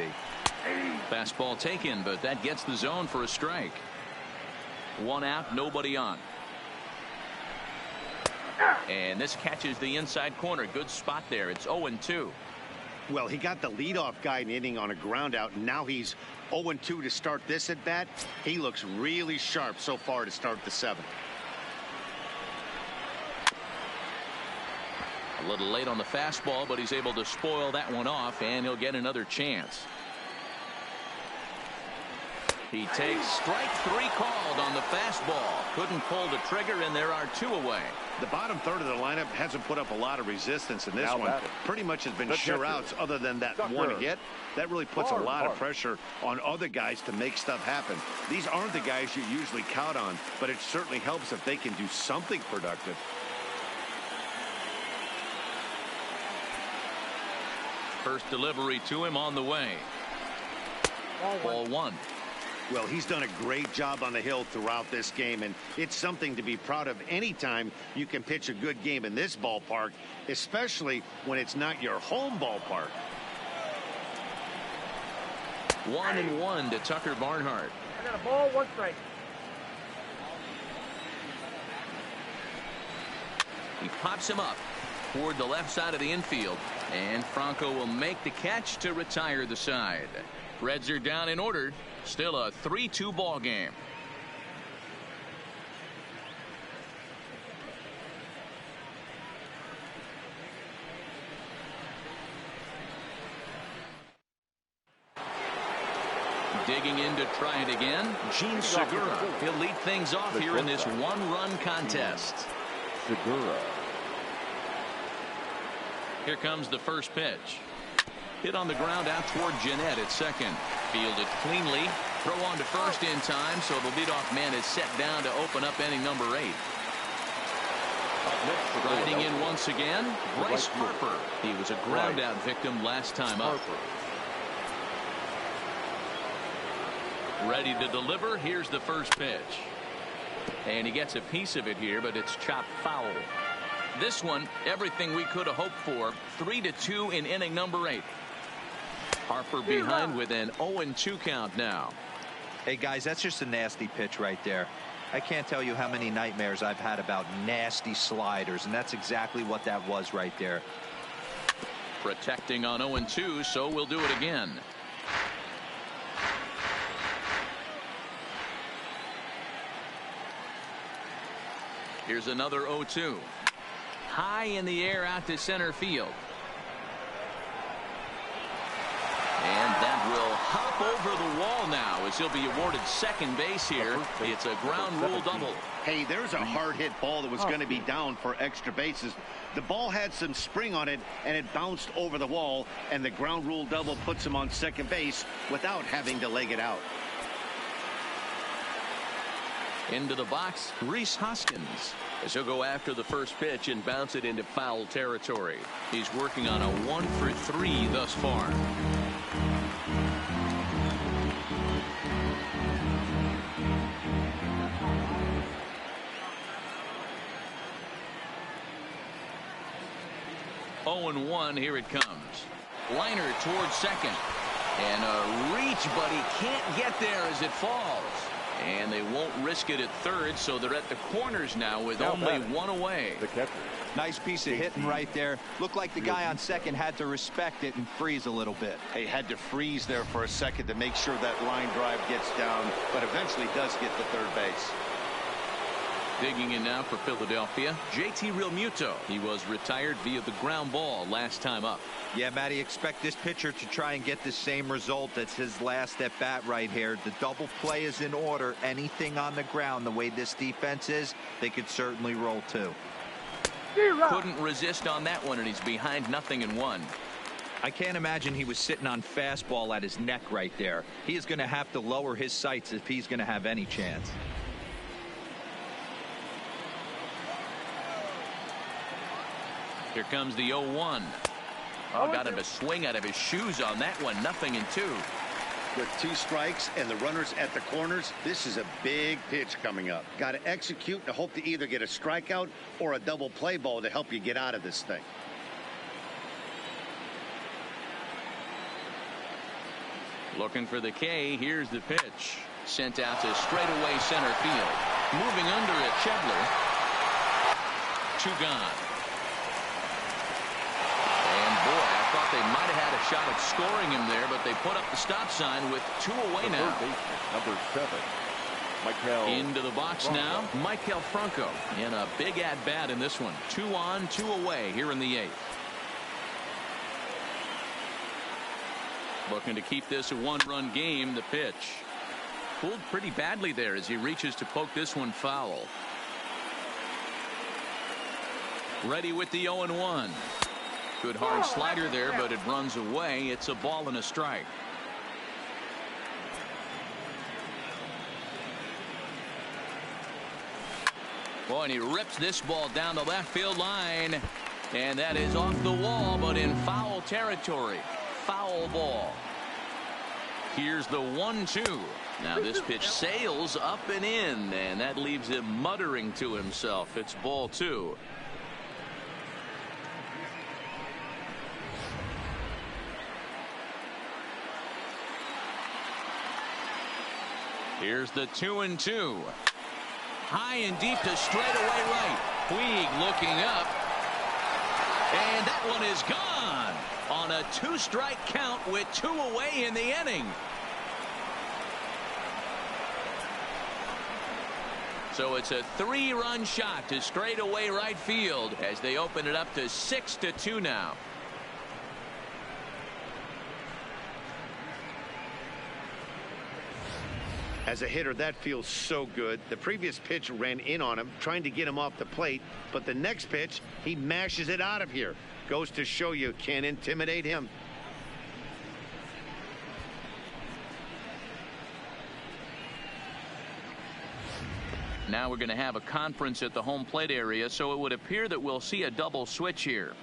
Fastball taken, but that gets the zone for a strike. 1 out, nobody on. And this catches the inside corner. Good spot there. It's 0-2. Well, he got the leadoff guy in inning on a ground out, and now he's 0-2 to start this at bat. He looks really sharp so far to start the 7th. A little late on the fastball, but he's able to spoil that one off, and he'll get another chance. He takes strike 3 called on the fastball. Couldn't pull the trigger, and there are 2 away. The bottom third of the lineup hasn't put up a lot of resistance in this one. Pretty much has been sure outs other than that one hit. That really puts a lot of pressure on other guys to make stuff happen. These aren't the guys you usually count on, but it certainly helps if they can do something productive. First delivery to him on the way. Ball 1. Well, he's done a great job on the hill throughout this game, and it's something to be proud of anytime you can pitch a good game in this ballpark, especially when it's not your home ballpark. 1-1 to Tucker Barnhart. I got a ball, 1 strike. He pops him up toward the left side of the infield, and Franco will make the catch to retire the side. Reds are down in order. Still a 3-2 ball game. Digging in to try it again, Gene Segura. He'll lead things off here in this 1-run contest. Segura. Here comes the first pitch. Hit on the ground out toward Jeanette at second. Fielded cleanly. Throw on to first in time, so the leadoff man is set down to open up inning number 8. Riding in once again, Bryce Harper. He was a ground out victim last time up. Ready to deliver. Here's the first pitch. And he gets a piece of it here, but it's chopped foul. This one, everything we could have hoped for. 3-2 in inning number 8. Harper behind with an 0-2 count now. Hey, guys, that's just a nasty pitch right there. I can't tell you how many nightmares I've had about nasty sliders, and that's exactly what that was right there. Protecting on 0-2, so we'll do it again. Here's another 0-2. High in the air out to center field. And that will hop over the wall now as he'll be awarded second base here. It's a ground rule double. Hey, there's a hard hit ball that was going to be down for extra bases. The ball had some spring on it, and it bounced over the wall, and the ground rule double puts him on second base without having to leg it out. Into the box, Rhys Hoskins, as he'll go after the first pitch and bounce it into foul territory. He's working on a 1-for-3 thus far. Oh, 1, here it comes. Liner towards second. And a reach, but he can't get there as it falls. And they won't risk it at third, so they're at the corners now with only one away. The catcher. Nice piece of hitting right there. Looked like the guy on second had to respect it and freeze a little bit. He had to freeze there for a second to make sure that line drive gets down, but eventually does get to third base. Digging in now for Philadelphia, JT Realmuto. He was retired via the ground ball last time up. Yeah, Matty, expect this pitcher to try and get the same result as his last at bat right here. The double play is in order. Anything on the ground, the way this defense is, they could certainly roll too. Couldn't resist on that one, and he's behind 0-1. I can't imagine he was sitting on fastball at his neck right there. He is going to have to lower his sights if he's going to have any chance. Here comes the 0-1. Oh, got him to swing out of his shoes on that one. 0-2. With 2 strikes and the runners at the corners, this is a big pitch coming up. Got to execute and hope to either get a strikeout or a double play ball to help you get out of this thing. Looking for the K. Here's the pitch. Sent out to straightaway center field. Moving under it, Chedler. 2 gone. They might have had a shot at scoring him there, but they put up the stop sign with 2 away now. Number 7, Michael. Into the box now, Michael Franco in a big at bat in this one. 2 on, 2 away here in the 8th. Looking to keep this a 1-run game. The pitch pulled pretty badly there as he reaches to poke this one foul. Ready with the 0-1. Good hard slider there, but it runs away. It's a ball and a strike. Boy, and he rips this ball down the left field line. And that is off the wall, but in foul territory. Foul ball. Here's the 1-2. Now this pitch sails up and in, and that leaves him muttering to himself. It's ball 2. Here's the 2-2. High and deep to straightaway right. Puig looking up. And that one is gone on a 2-strike count with 2 away in the inning. So it's a 3-run shot to straightaway right field as they open it up to 6-2 now. As a hitter, that feels so good. The previous pitch ran in on him, trying to get him off the plate. But the next pitch, he mashes it out of here. Goes to show you can't intimidate him. Now we're going to have a conference at the home plate area, so it would appear that we'll see a double switch here.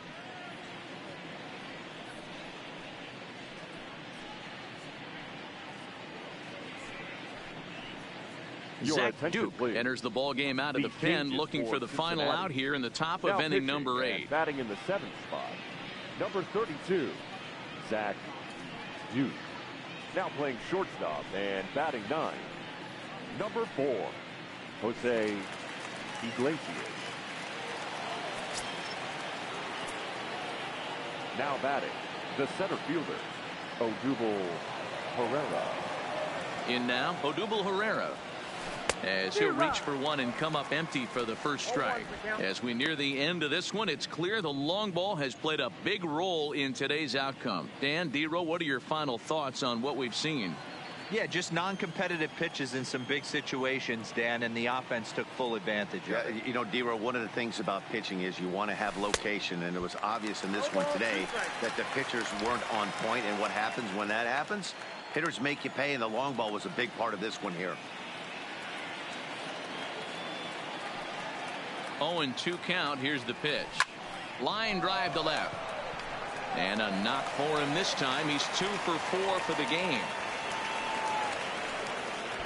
Your Zach attention, Duke please. enters the ball game out of the pen, changes looking for the final Cincinnati. out here in the top Now of inning pitching number and 8. batting in the 7th spot, number 32, Zach Duke. Now playing shortstop and batting 9, number 4, Jose Iglesias. Now batting, the center fielder, Odubel Herrera. In now, Odubel Herrera, as he'll reach for one and come up empty for the first strike. As we near the end of this one, it's clear the long ball has played a big role in today's outcome. Dan, D-Row, what are your final thoughts on what we've seen? Yeah, just non-competitive pitches in some big situations, Dan, and the offense took full advantage of it. You know, D-Row, one of the things about pitching is you want to have location, and it was obvious in this one today that the pitchers weren't on point, and what happens when that happens? Hitters make you pay, and the long ball was a big part of this one here. 0-2 count. Here's the pitch. Line drive to left. And a knock for him this time. He's 2 for 4 for the game.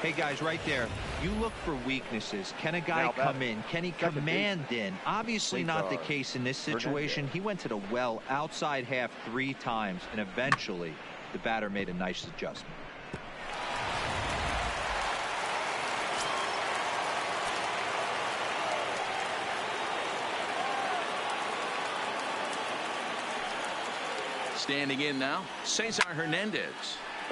Hey, guys, right there, you look for weaknesses. Can a guy come in? Can he command in? Obviously not the case in this situation. He went to the well outside half 3 times, and eventually the batter made a nice adjustment. Standing in now, Cesar Hernandez,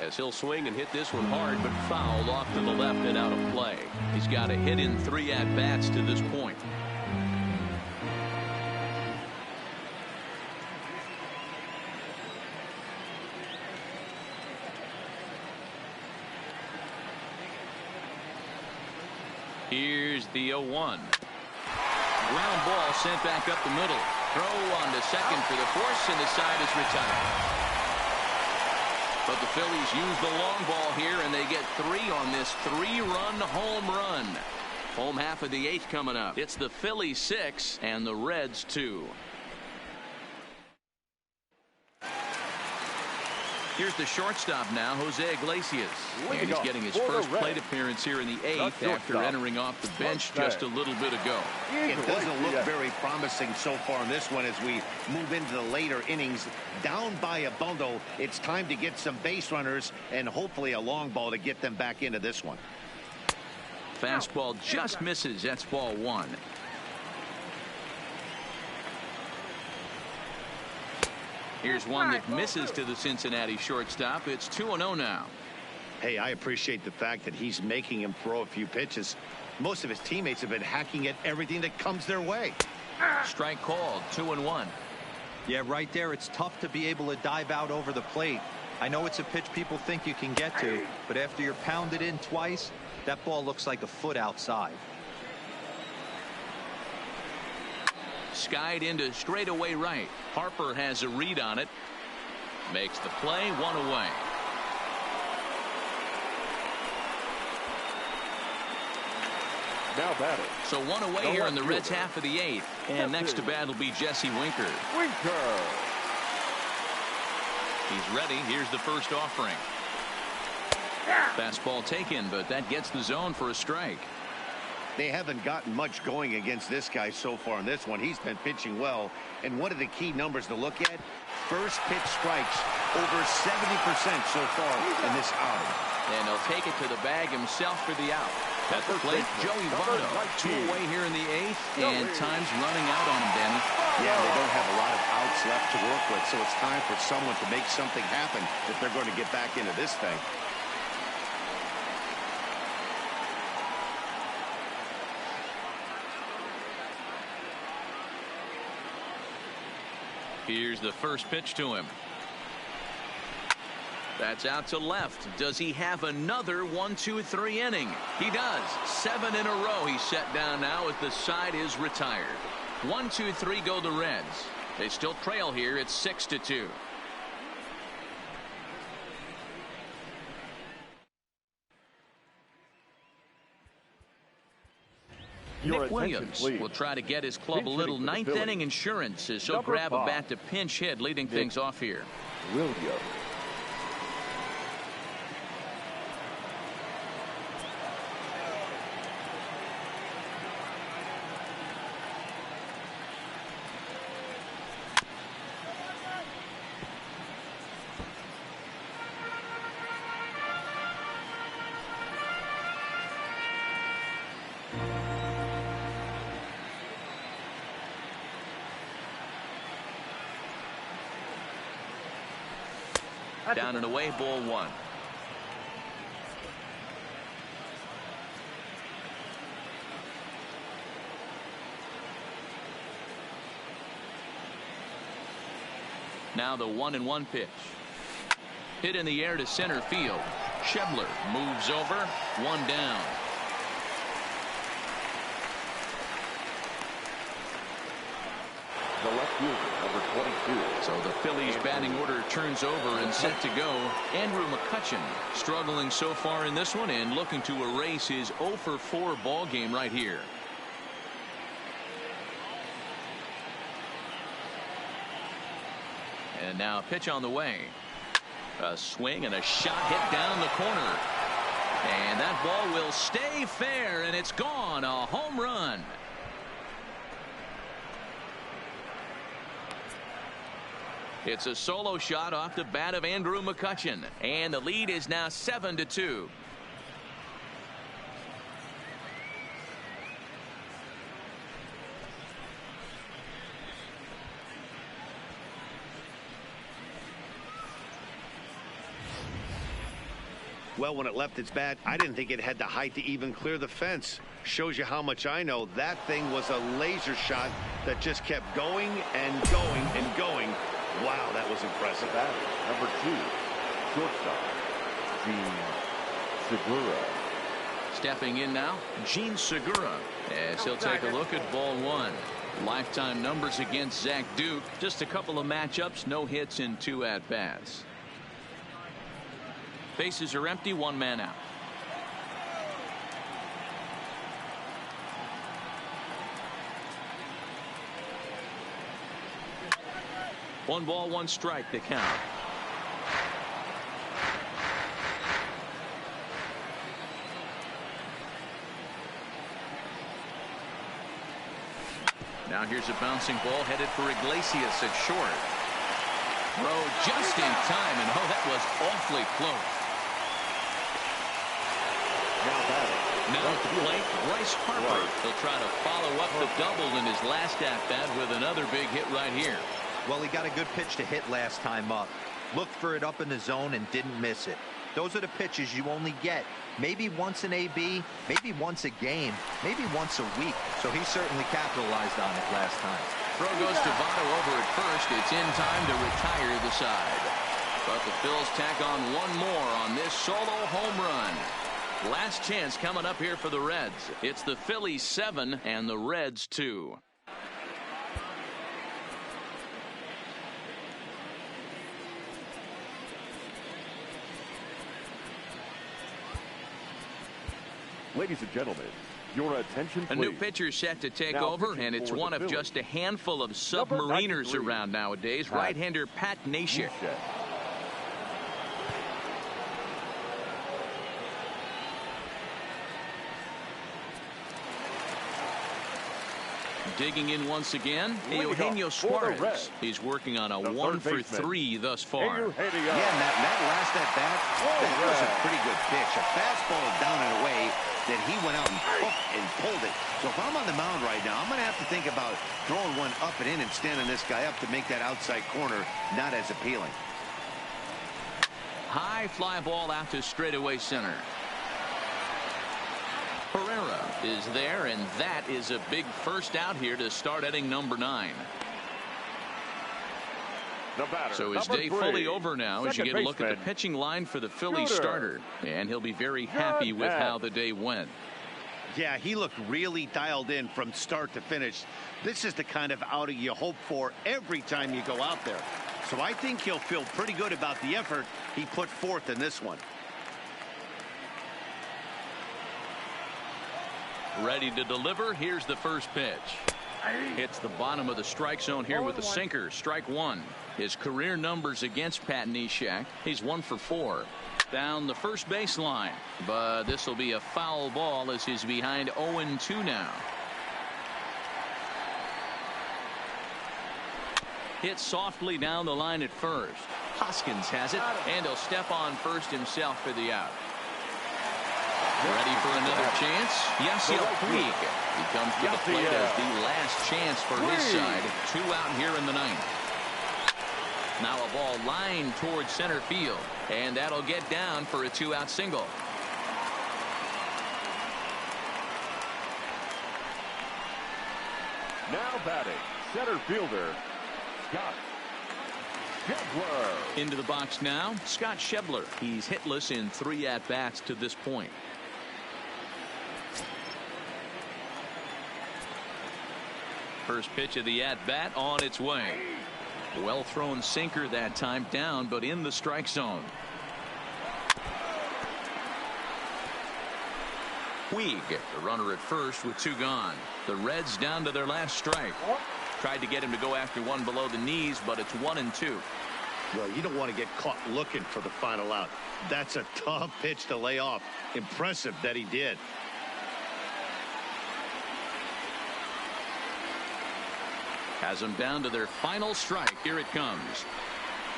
as he'll swing and hit this one hard, but fouled off to the left and out of play. He's got a hit in 3 at-bats to this point. Here's the 0-1. Ground ball sent back up the middle. Throw on to second for the force, and the side is retired. But the Phillies use the long ball here, and they get 3 on this 3-run home run. Home half of the 8th coming up. It's the Phillies 6 and the Reds 2. Here's the shortstop now, Jose Iglesias. And he's getting his first plate appearance here in the 8th after entering off the bench just a little bit ago. It doesn't look very promising so far in this one as we move into the later innings. Down by a bundle, it's time to get some base runners and hopefully a long ball to get them back into this one. Fastball just misses. That's ball 1. Here's one that misses to the Cincinnati shortstop. It's 2-0 now. Hey, I appreciate the fact that he's making him throw a few pitches. Most of his teammates have been hacking at everything that comes their way. Strike called. 2-1. Yeah, right there, it's tough to be able to dive out over the plate. I know it's a pitch people think you can get to, but after you're pounded in twice, that ball looks like a foot outside. Skied into straightaway right. Harper has a read on it. Makes the play. 1 away. Now batting. So 1 away here in the Reds half of the 8th. And next to bat will be Jesse Winker. He's ready. Here's the first offering. Fastball taken, but that gets the zone for a strike. They haven't gotten much going against this guy so far in this one. He's been pitching well. And one of the key numbers to look at, first pitch strikes, over 70% so far in this outing. And he'll take it to the bag himself for the out. At the plate, Joey Votto. 2 away here in the 8th, and time's running out on him, Danny. Yeah, they don't have a lot of outs left to work with, so it's time for someone to make something happen if they're going to get back into this thing. Here's the first pitch to him. That's out to left. Does he have another 1-2-3 inning? He does. 7 in a row he's set down now as the side is retired. 1-2-3 go the Reds. They still trail here. It's 6-2. Nick Williams will try to get his club a little ninth inning insurance as he'll grab a bat to pinch hit, leading things off here. Williams. Down and away, ball one. Now the 1-1 pitch. Hit in the air to center field. Schebler moves over. One down. The left fielder, number 22. So the Phillies batting order turns over and set to go. Andrew McCutchen struggling so far in this one and looking to erase his 0 for 4 ball game right here. And now a pitch on the way. A swing and a shot hit down the corner. And that ball will stay fair, and it's gone. A home run. It's a solo shot off the bat of Andrew McCutchen, and the lead is now 7-2. Well, when it left its bat, I didn't think it had the height to even clear the fence. Shows you how much I know. That thing was a laser shot that just kept going and going and going. Wow, that was impressive. Number 2, shortstop, Gene Segura. Stepping in now, Gene Segura, as he'll take a look at ball one. Lifetime numbers against Zach Duke. Just a couple of matchups, no hits in 2 at-bats. Bases are empty, 1 man out. One ball, 1 strike, the count. Now here's a bouncing ball headed for Iglesias at short. Throw just in time, and oh, that was awfully close. Now at the plate, Bryce Harper. He'll try to follow up the double in his last at-bat with another big hit right here. Well, he got a good pitch to hit last time up. Looked for it up in the zone and didn't miss it. Those are the pitches you only get maybe once in AB, maybe once a game, maybe once a week. So he certainly capitalized on it last time. Throw goes to Votto over at first. It's in time to retire the side. But the Phils tack on one more on this solo home run. Last chance coming up here for the Reds. It's the Phillies 7 and the Reds 2. Ladies and gentlemen, your attention, please. A new pitcher set to take Now over, and it's one of Phillies, just a handful of submariners around nowadays. Right-hander Pat Neshek. Digging in once again, Eugenio Suarez. He's working on a 1 for 3 thus far. Yeah, and that last at bat, that was a pretty good pitch. A fastball down and away that he went out and hooked and pulled it. So if I'm on the mound right now, I'm going to have to think about throwing one up and in and standing this guy up to make that outside corner not as appealing. High fly ball out to straightaway center. Pereira is there, and that is a big first out here to start inning number 9. So his day fully over now as you get a look at the pitching line for the Phillies starter, and he'll be very happy with how the day went. Yeah, he looked really dialed in from start to finish. This is the kind of outing you hope for every time you go out there. So I think he'll feel pretty good about the effort he put forth in this one. Ready to deliver. Here's the first pitch. Hits the bottom of the strike zone here with a sinker. Strike 1. His career numbers against Pat Neshek. He's 1 for 4. Down the first baseline. But this will be a foul ball as he's behind 0-2 now. Hit softly down the line at first. Hoskins has it, and he'll step on first himself for the out. Ready for another chance? Yasiel Puig. He comes to the plate as the last chance for his side. 2 out here in the 9th. Now a ball lined towards center field, and that'll get down for a 2-out single. Now batting, center fielder, Scott Schebler. Into the box now, Scott Schebler. He's hitless in 3 at-bats to this point. First pitch of the at-bat on its way. Well thrown sinker that time, down but in the strike zone. Puig, the runner at first with 2 gone. The Reds down to their last strike. Tried to get him to go after one below the knees, but it's 1-2. Well, you don't want to get caught looking for the final out. That's a tough pitch to lay off. Impressive that he did. Has them down to their final strike. Here it comes.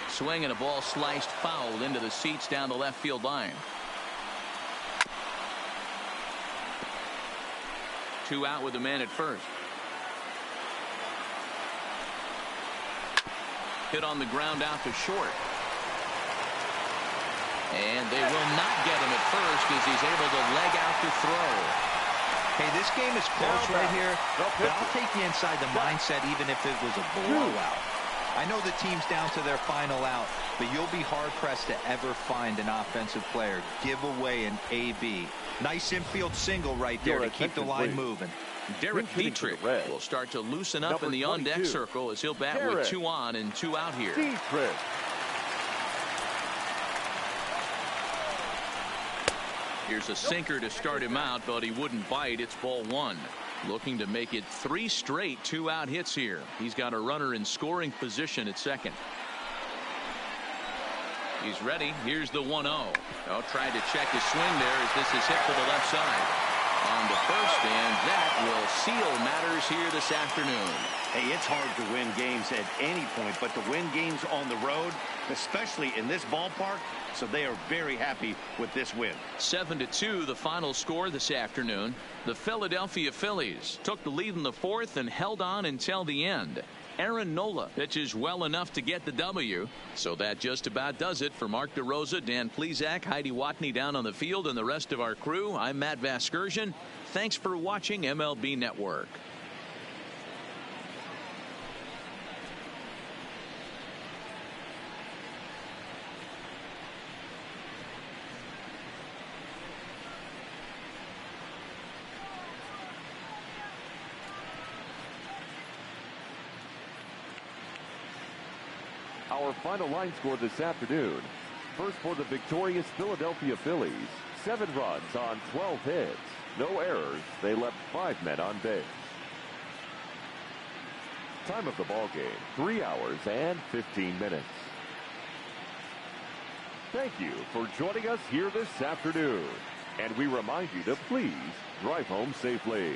Swing and a ball sliced foul into the seats down the left field line. 2 out with the man at first. Hit on the ground out to short. And they will not get him at first as he's able to leg out to throw. Hey, this game is close right here, but I'll take you inside the mindset even if it was a blowout. I know the team's down to their final out, but you'll be hard-pressed to ever find an offensive player give away an AB. Nice infield single right there to keep the line moving. Derek Dietrich will start to loosen up in the on-deck circle as he'll bat with 2 on and 2 out here. Dietrich. Here's a sinker to start him out, but he wouldn't bite. It's ball 1. Looking to make it 3 straight 2-out hits here. He's got a runner in scoring position at second. He's ready. Here's the 1-0. Oh, tried to check his swing there as this is hit to the left side. On to first, and that will seal matters here this afternoon. Hey, it's hard to win games at any point, but to win games on the road, especially in this ballpark, so they are very happy with this win. 7-2 the final score this afternoon. The Philadelphia Phillies took the lead in the 4th and held on until the end. Aaron Nola pitches well enough to get the W. So that just about does it for Mark DeRosa, Dan Plesac, Heidi Watney down on the field, and the rest of our crew. I'm Matt Vasgersian. Thanks for watching MLB Network. Our final line score this afternoon. First for the victorious Philadelphia Phillies. 7 runs on 12 hits. No errors. They left 5 men on base. Time of the ball game, 3 hours and 15 minutes. Thank you for joining us here this afternoon. And we remind you to please drive home safely.